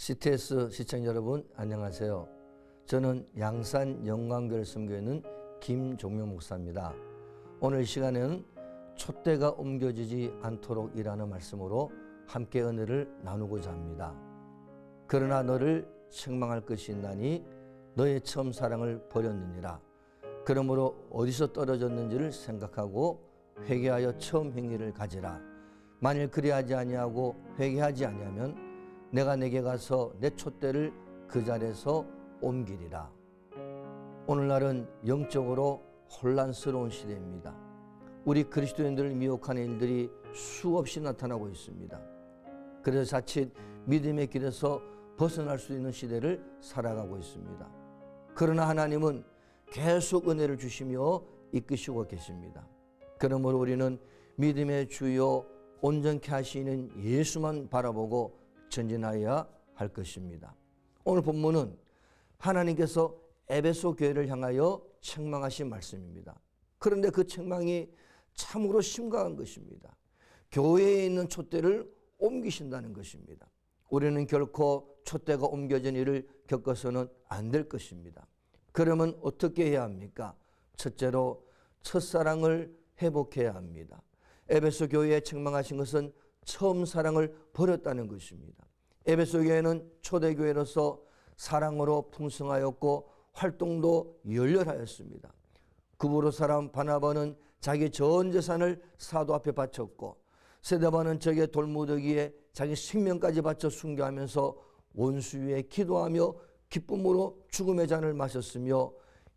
CTS 시청자 여러분 안녕하세요. 저는 양산 영광교회를 섬기고 있는 김종명 목사입니다. 오늘 이 시간에는 촛대가 옮겨지지 않도록 이라는 말씀으로 함께 은혜를 나누고자 합니다. 그러나 너를 책망할 것이 있나니 너의 처음 사랑을 버렸느니라. 그러므로 어디서 떨어졌는지를 생각하고 회개하여 처음 행위를 가지라. 만일 그리하지 아니하고 회개하지 아니하면 내가 내게 가서 내 촛대를 그 자리에서 옮기리라. 오늘날은 영적으로 혼란스러운 시대입니다. 우리 그리스도인들을 미혹하는 일들이 수없이 나타나고 있습니다. 그래서 자칫 믿음의 길에서 벗어날 수 있는 시대를 살아가고 있습니다. 그러나 하나님은 계속 은혜를 주시며 이끄시고 계십니다. 그러므로 우리는 믿음의 주요 온전케 하시는 예수만 바라보고 전진하여야 할 것입니다. 오늘 본문은 하나님께서 에베소 교회를 향하여 책망하신 말씀입니다. 그런데 그 책망이 참으로 심각한 것입니다. 교회에 있는 촛대를 옮기신다는 것입니다. 우리는 결코 촛대가 옮겨진 일을 겪어서는 안 될 것입니다. 그러면 어떻게 해야 합니까? 첫째로 첫사랑을 회복해야 합니다. 에베소 교회에 책망하신 것은 처음 사랑을 버렸다는 것입니다. 에베소 교회는 초대교회로서 사랑으로 풍성하였고 활동도 열렬하였습니다. 구브로 사람 바나바는 자기 전 재산을 사도 앞에 바쳤고 스데반은 적의 돌무더기에 자기 생명까지 바쳐 순교하면서 원수 위에 기도하며 기쁨으로 죽음의 잔을 마셨으며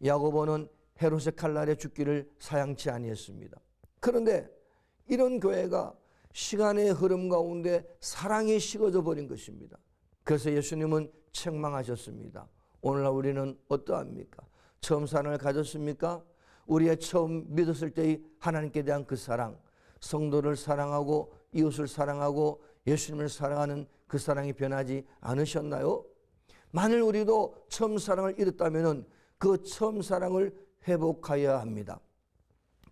야고보는 헤롯의 칼날에 죽기를 사양치 아니했습니다. 그런데 이런 교회가 시간의 흐름 가운데 사랑이 식어져 버린 것입니다. 그래서 예수님은 책망하셨습니다. 오늘날 우리는 어떠합니까? 처음 사랑을 가졌습니까? 우리의 처음 믿었을 때의 하나님께 대한 그 사랑, 성도를 사랑하고 이웃을 사랑하고 예수님을 사랑하는 그 사랑이 변하지 않으셨나요? 만일 우리도 처음 사랑을 잃었다면 그 처음 사랑을 회복해야 합니다.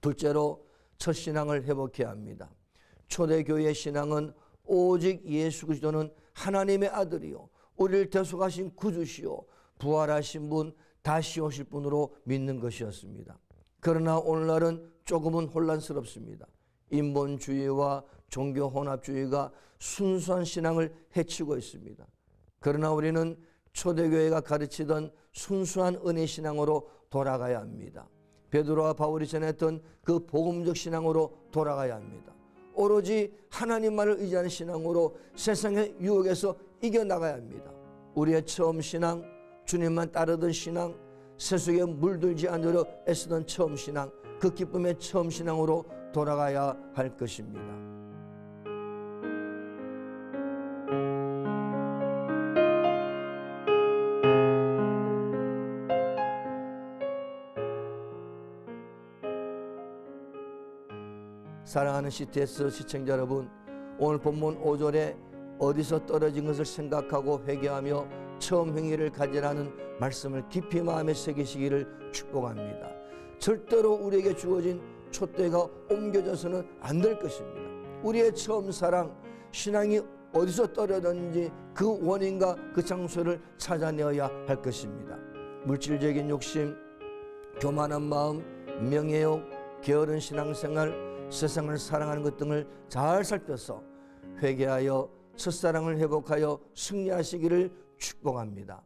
둘째로 첫 신앙을 회복해야 합니다. 초대교회의 신앙은 오직 예수 그리스도는 하나님의 아들이요 우리를 대속하신 구주시요 부활하신 분 다시 오실 분으로 믿는 것이었습니다. 그러나 오늘날은 조금은 혼란스럽습니다. 인본주의와 종교 혼합주의가 순수한 신앙을 해치고 있습니다. 그러나 우리는 초대교회가 가르치던 순수한 은혜 신앙으로 돌아가야 합니다. 베드로와 바울이 전했던 그 복음적 신앙으로 돌아가야 합니다. 오로지 하나님만을 의지하는 신앙으로 세상의 유혹에서 이겨나가야 합니다. 우리의 처음 신앙, 주님만 따르던 신앙, 세속에 물들지 않으려 애쓰던 처음 신앙, 그 기쁨의 처음 신앙으로 돌아가야 할 것입니다. 사랑하는 CTS 시청자 여러분, 오늘 본문 5절에 어디서 떨어진 것을 생각하고 회개하며 처음 행위를 가지라는 말씀을 깊이 마음에 새기시기를 축복합니다. 절대로 우리에게 주어진 촛대가 옮겨져서는 안 될 것입니다. 우리의 처음 사랑, 신앙이 어디서 떨어졌는지 그 원인과 그 장소를 찾아내어야 할 것입니다. 물질적인 욕심, 교만한 마음, 명예욕, 게으른 신앙생활, 세상을 사랑하는 것 등을 잘 살펴서 회개하여 첫사랑을 회복하여 승리하시기를 축복합니다.